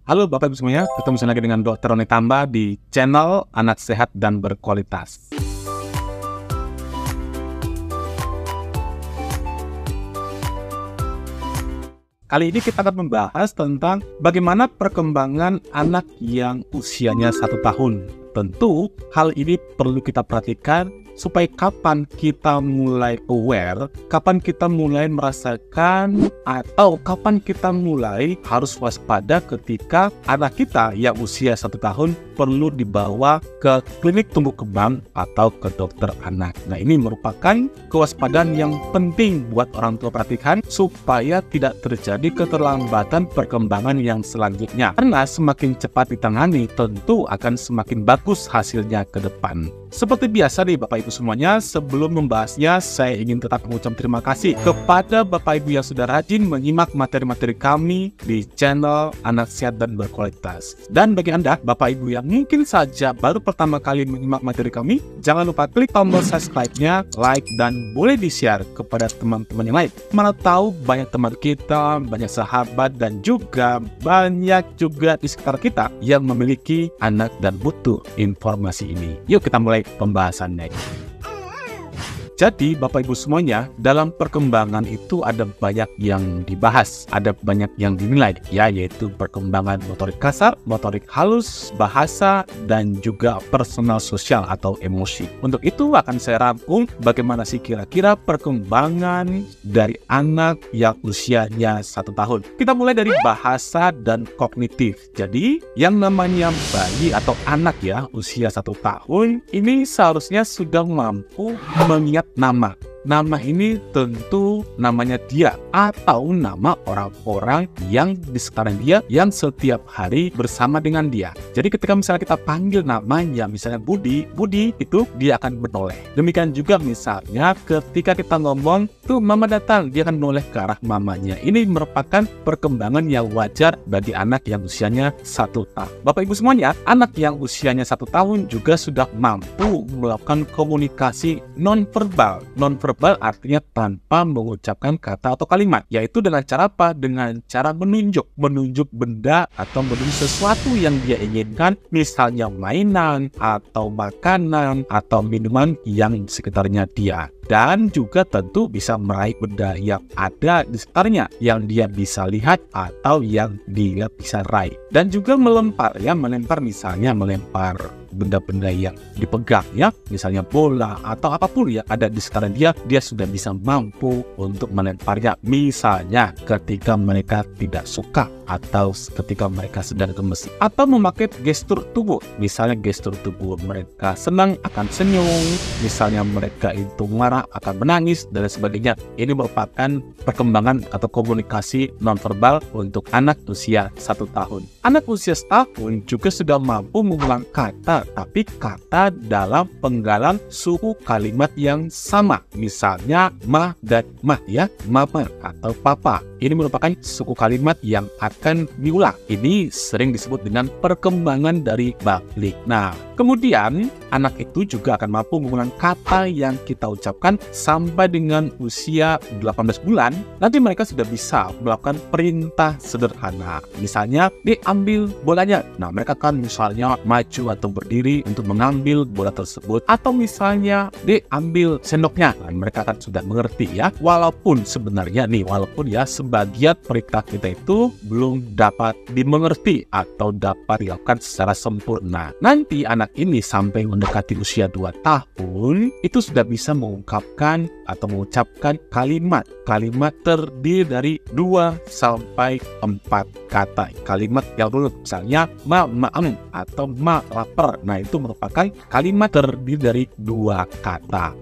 Halo Bapak Ibu semuanya, ketemu lagi dengan Dr. Roni Tamba di channel Anak Sehat dan Berkualitas. Kali ini kita akan membahas tentang bagaimana perkembangan anak yang usianya 1 tahun. Tentu hal ini perlu kita perhatikan supaya kapan kita mulai aware, kapan kita mulai merasakan, atau kapan kita mulai harus waspada ketika anak kita yang usia 1 tahun perlu dibawa ke klinik tumbuh kembang atau ke dokter anak. Nah, ini merupakan kewaspadaan yang penting buat orang tua perhatikan supaya tidak terjadi keterlambatan perkembangan yang selanjutnya. Karena semakin cepat ditangani, tentu akan semakin bagus hasilnya ke depan. Seperti biasa nih Bapak Ibu semuanya, sebelum membahasnya saya ingin tetap mengucapkan terima kasih kepada Bapak Ibu yang sudah rajin menyimak materi-materi kami di channel Anak Sehat dan Berkualitas. Dan bagi Anda Bapak Ibu yang mungkin saja baru pertama kali menyimak materi kami, jangan lupa klik tombol subscribe-nya, like, dan boleh di-share kepada teman-teman yang lain. Mana tahu banyak teman kita, banyak sahabat, dan juga banyak juga di sekitar kita yang memiliki anak dan butuh informasi ini. Yuk kita mulai pembahasannya. Jadi Bapak Ibu semuanya, dalam perkembangan itu ada banyak yang dibahas, ada banyak yang dinilai, yaitu perkembangan motorik kasar, motorik halus, bahasa, dan juga personal sosial atau emosi. Untuk itu akan saya rangkum bagaimana sih kira-kira perkembangan dari anak yang usianya 1 tahun. Kita mulai dari bahasa dan kognitif. Jadi yang namanya bayi atau anak ya usia 1 tahun ini seharusnya sudah mampu mengingat nama. Nama ini tentu namanya dia atau nama orang-orang yang di sekitaran dia yang setiap hari bersama dengan dia. Jadi ketika misalnya kita panggil namanya, misalnya Budi itu dia akan menoleh. Demikian juga misalnya ketika kita ngomong tuh mama datang, dia akan menoleh ke arah mamanya. Ini merupakan perkembangan yang wajar bagi anak yang usianya 1 tahun. Bapak Ibu semuanya, anak yang usianya 1 tahun juga sudah mampu melakukan komunikasi non-verbal. Non-verbal artinya tanpa mengucapkan kata atau kalimat, yaitu dengan cara apa? Dengan cara menunjuk benda atau menunjuk sesuatu yang dia inginkan, misalnya mainan atau makanan atau minuman yang di sekitarnya dia. Dan juga tentu bisa meraih benda yang ada di sekitarnya yang dia bisa lihat atau yang dia bisa raih. Dan juga melempar misalnya melempar benda-benda yang dipegang ya, misalnya bola atau apapun yang ada di sekitar dia sudah bisa mampu untuk melemparnya, misalnya ketika mereka tidak suka atau ketika mereka sedang gemes, atau memakai gestur tubuh, misalnya gestur tubuh mereka senang akan senyum, misalnya mereka itu marah akan menangis, dan sebagainya. Ini merupakan perkembangan atau komunikasi nonverbal untuk anak usia 1 tahun. Anak usia 1 tahun juga sudah mampu mengulang kata, tapi kata dalam penggalan suku kalimat yang sama, misalnya ma dan mah ya, mama atau papa. Ini merupakan suku kalimat yang akan diulang. Ini sering disebut dengan perkembangan dari balik. Nah, kemudian anak itu juga akan mampu mengulang kata yang kita ucapkan sampai dengan usia 18 bulan. Nanti mereka sudah bisa melakukan perintah sederhana. Misalnya, diambil bolanya. Nah, mereka akan misalnya maju atau berdiri untuk mengambil bola tersebut. Atau misalnya, diambil sendoknya. Nah, mereka akan sudah mengerti ya. Walaupun sebenarnya sebagian perintah kita itu belum dapat dimengerti atau dapat dilakukan secara sempurna. Nanti anak ini sampai mendekati usia 2 tahun itu sudah bisa mengungkapkan atau mengucapkan kalimat terdiri dari 2 sampai 4 kata. Kalimat yang dulu misalnya ma maem atau ma lapar. Nah, itu merupakan kalimat terdiri dari 2 kata.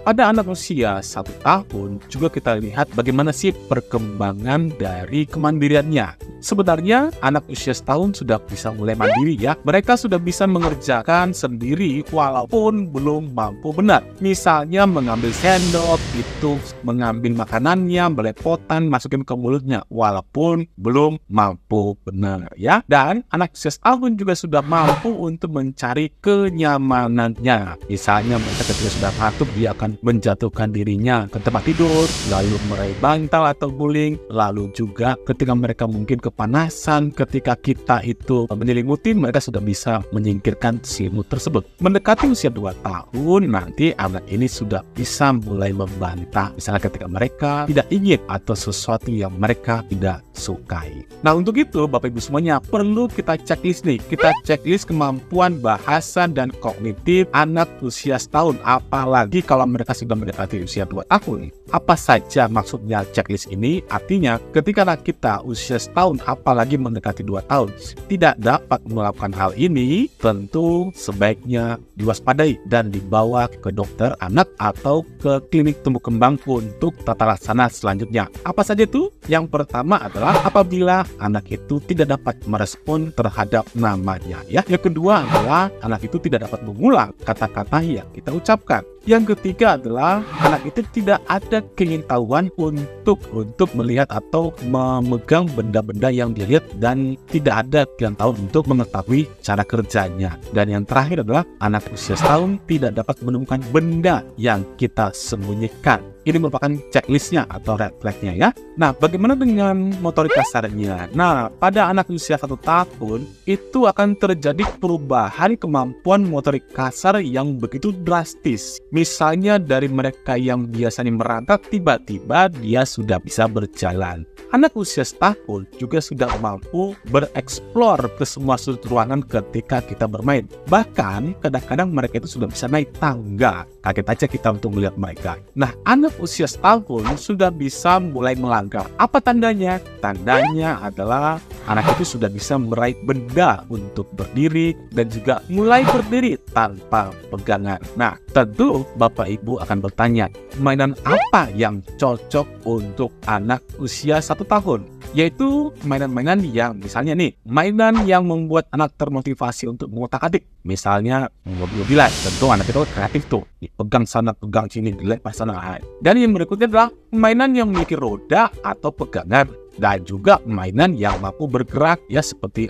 Pada anak usia 1 tahun juga kita lihat bagaimana sih perkembangan dari kemandiriannya. Sebenarnya anak usia 1 tahun sudah bisa mulai mandiri ya. Mereka sudah bisa mengerjakan sendiri walaupun belum mampu benar. Misalnya mengambil sendok, itu mengambil makanannya, belepotan, masukin ke mulutnya walaupun belum mampu benar ya. Dan anak usia 1 tahun juga sudah mampu untuk mencari kenyamanannya. Misalnya mereka ketika sudah ngantuk, dia akan dengan menjatuhkan dirinya ke tempat tidur, lalu meraih bantal atau guling, lalu juga ketika mereka mungkin kepanasan, ketika kita itu menyelimuti, mereka sudah bisa menyingkirkan selimut tersebut. Mendekati usia 2 tahun, nanti anak ini sudah bisa mulai membantah, misalnya ketika mereka tidak ingin atau sesuatu yang mereka tidak sukai. Nah, untuk itu Bapak Ibu semuanya perlu kita checklist nih. Kita checklist kemampuan bahasa dan kognitif anak usia setahun, apalagi kalau mereka sudah mendekati usia 2 tahun. Apa saja maksudnya checklist ini? Artinya ketika anak kita usia setahun, apalagi mendekati 2 tahun, tidak dapat melakukan hal ini, tentu sebaiknya diwaspadai dan dibawa ke dokter anak atau ke klinik tumbuh kembang untuk tata laksana selanjutnya. Apa saja itu? Yang pertama adalah apabila anak itu tidak dapat merespon terhadap namanya, ya. Yang kedua adalah anak itu tidak dapat mengulang kata-kata yang kita ucapkan. Yang ketiga adalah anak itu tidak ada keingintahuan untuk melihat atau memegang benda-benda yang dilihat dan tidak ada keingintahuan untuk mengetahui cara kerjanya. Dan yang terakhir adalah anak usia setahun tidak dapat menemukan benda yang kita sembunyikan. Ini merupakan checklistnya atau red flagnya, ya. Nah, bagaimana dengan motorik kasarnya? Nah, pada anak usia 1 tahun itu akan terjadi perubahan kemampuan motorik kasar yang begitu drastis. Misalnya dari mereka yang biasanya merangkak, tiba-tiba dia sudah bisa berjalan. Anak usia 1 tahun juga sudah mampu bereksplor ke semua sudut ruangan ketika kita bermain. Bahkan kadang-kadang mereka itu sudah bisa naik tangga. Kaget aja kita untuk melihat mereka. Nah, anak usia 1 tahun sudah bisa mulai melangkah. Apa tandanya? Tandanya adalah anak itu sudah bisa meraih benda untuk berdiri dan juga mulai berdiri tanpa pegangan. Nah, tentu Bapak Ibu akan bertanya, mainan apa yang cocok untuk anak usia 1 tahun? Yaitu mainan-mainan yang misalnya nih, mainan yang membuat anak termotivasi untuk mengotak-atik. Misalnya mobil-mobilan, tentu anak itu kreatif tuh, dipegang sana, pegang sini, dilempar sana. Dan yang berikutnya adalah mainan yang memiliki roda atau pegangan, dan juga mainan yang mampu bergerak, ya, seperti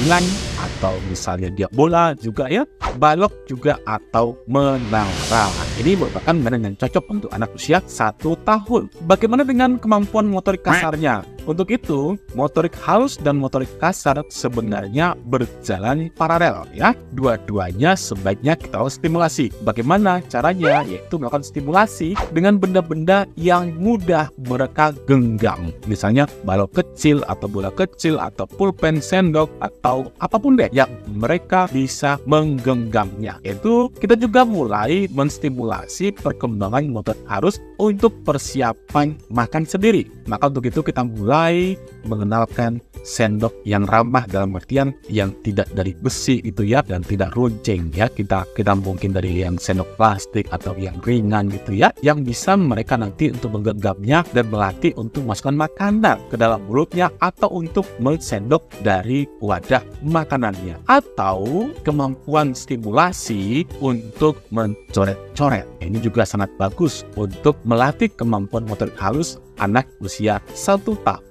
bulan atau misalnya dia bola juga, ya, balok juga atau menara. Ini merupakan mainan yang cocok untuk anak usia 1 tahun. Bagaimana dengan kemampuan motorik kasarnya? Untuk itu, motorik halus dan motorik kasar sebenarnya berjalan paralel, ya. Dua-duanya sebaiknya kita stimulasi. Bagaimana caranya? Yaitu melakukan stimulasi dengan benda-benda yang mudah mereka genggam. Misalnya balok kecil atau bola kecil atau pulpen, sendok atau apapun deh yang mereka bisa menggenggamnya. Itu kita juga mulai menstimulasi perkembangan motorik halus untuk persiapan makan sendiri. Maka untuk itu kita mulai mengenalkan sendok yang ramah, dalam artian yang tidak dari besi itu, ya, dan tidak runcing, ya. Kita mungkin dari yang sendok plastik atau yang ringan gitu, ya, yang bisa mereka nanti untuk menggenggamnya dan melatih untuk masukkan makanan ke dalam mulutnya atau untuk mensendok dari wadah makanannya. Atau kemampuan stimulasi untuk mencoret-coret. Ini juga sangat bagus untuk melatih kemampuan motorik halus anak usia 1 tahun.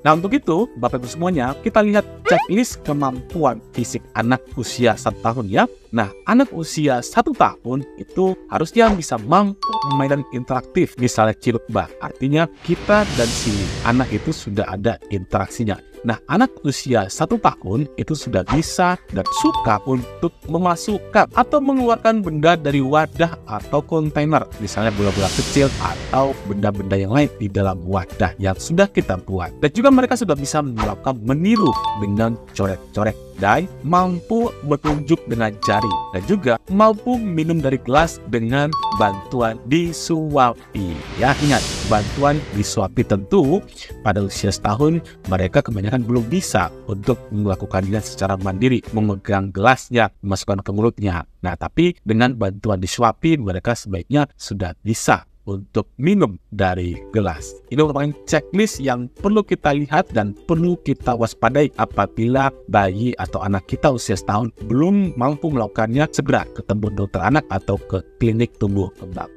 Nah, untuk itu Bapak Ibu semuanya, kita lihat checklist kemampuan fisik anak usia 1 tahun, ya. Nah, anak usia 1 tahun itu harusnya bisa mampu mainan interaktif, misalnya ciluk bah. Artinya kita dan si anak itu sudah ada interaksinya. Nah, anak usia 1 tahun itu sudah bisa dan suka untuk memasukkan atau mengeluarkan benda dari wadah atau kontainer, misalnya bola-bola kecil atau benda-benda yang lain di dalam wadah yang sudah kita buat. Dan juga mereka sudah bisa melakukan meniru dengan coret-coret dan mampu menunjuk dengan jari, dan juga mampu minum dari gelas dengan bantuan disuapi. Ya, ingat, bantuan disuapi tentu pada usia setahun mereka kebanyakan belum bisa untuk melakukannya secara mandiri, memegang gelasnya, memasukkan ke mulutnya. Nah, tapi dengan bantuan disuapi mereka sebaiknya sudah bisa untuk minum dari gelas. Ini merupakan checklist yang perlu kita lihat dan perlu kita waspadai apabila bayi atau anak kita usia setahun belum mampu melakukannya. Segera ketemu dokter anak atau ke klinik tumbuh kembang.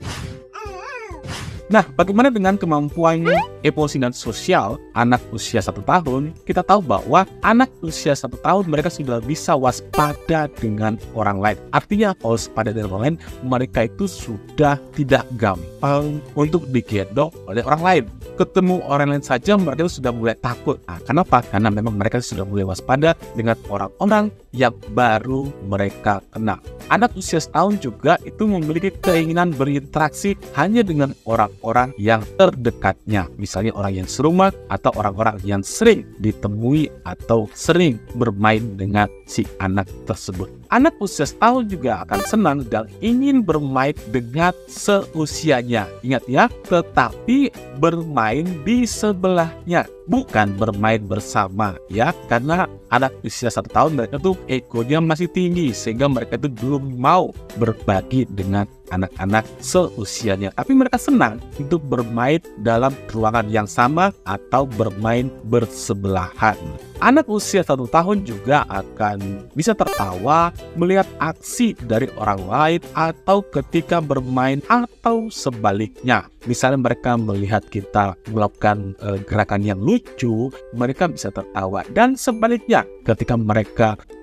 Nah, bagaimana dengan kemampuan emosi dan sosial anak usia 1 tahun? Kita tahu bahwa anak usia 1 tahun mereka sudah bisa waspada dengan orang lain. Artinya waspada dengan orang lain, mereka itu sudah tidak gampang untuk digendong oleh orang lain. Ketemu orang lain saja mereka sudah mulai takut. Nah, kenapa? Karena memang mereka sudah mulai waspada dengan orang-orang yang baru mereka kenal. Anak usia 1 tahun juga itu memiliki keinginan berinteraksi hanya dengan orang-orang yang terdekatnya. Misalnya orang yang serumah atau orang-orang yang sering ditemui atau sering bermain dengan si anak tersebut. Anak usia 1 tahun juga akan senang dan ingin bermain dengan seusianya. Ingat ya, tetapi bermain di sebelahnya, bukan bermain bersama ya. Karena anak usia 1 tahun mereka tuh egonya masih tinggi sehingga mereka itu belum mau berbagi dengan anak-anak seusianya. Tapi mereka senang untuk bermain dalam ruangan yang sama atau bermain bersebelahan. Anak usia 1 tahun juga akan bisa tertawa melihat aksi dari orang lain atau ketika bermain atau sebaliknya. Misalnya mereka melihat kita melakukan gerakan yang lucu, mereka bisa tertawa. Dan sebaliknya, ketika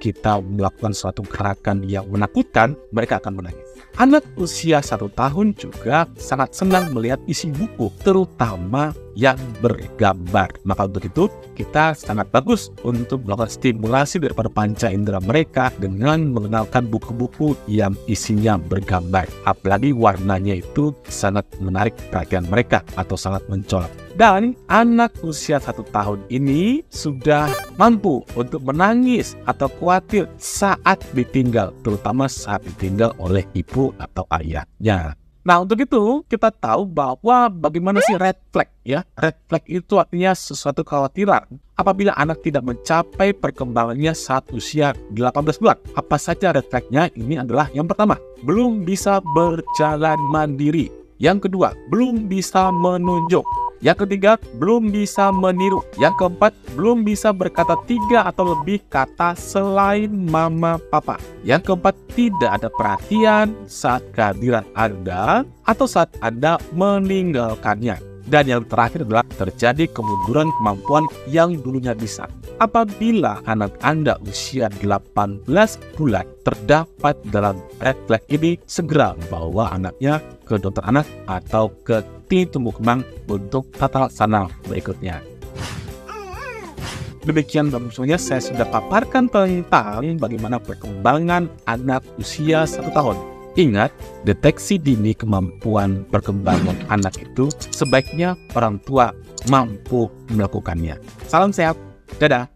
kita melakukan suatu gerakan yang menakutkan, mereka akan menangis. Anak usia 1 tahun juga sangat senang melihat isi buku, terutama yang bergambar. Maka untuk itu, kita sangat bagus untuk melakukan stimulasi daripada panca indera mereka dengan mengenalkan buku-buku yang isinya bergambar. Apalagi warnanya itu sangat menarik perhatian mereka atau sangat mencolok. Dan anak usia 1 tahun ini sudah mampu untuk menangis atau khawatir saat ditinggal, terutama saat ditinggal oleh ibu atau ayahnya. Nah, untuk itu kita tahu bahwa bagaimana sih red flag ya. Red flag itu artinya sesuatu kekhawatiran apabila anak tidak mencapai perkembangannya saat usia 18 bulan. Apa saja red flagnya? Ini adalah yang pertama, belum bisa berjalan mandiri. Yang kedua, belum bisa menunjuk. Yang ketiga, belum bisa meniru. Yang keempat, belum bisa berkata 3 atau lebih kata selain mama papa. Yang keempat, tidak ada perhatian saat kehadiran Anda atau saat Anda meninggalkannya. Dan yang terakhir adalah terjadi kemunduran kemampuan yang dulunya bisa. Apabila anak Anda usia 18 bulan terdapat dalam red flag ini, segera bawa anaknya ke dokter anak atau ke tim tumbuh kembang untuk tata laksana berikutnya. Demikian semuanya, saya sudah paparkan tentang bagaimana perkembangan anak usia 1 tahun. Ingat, deteksi dini kemampuan perkembangan anak itu sebaiknya orang tua mampu melakukannya. Salam sehat, dadah.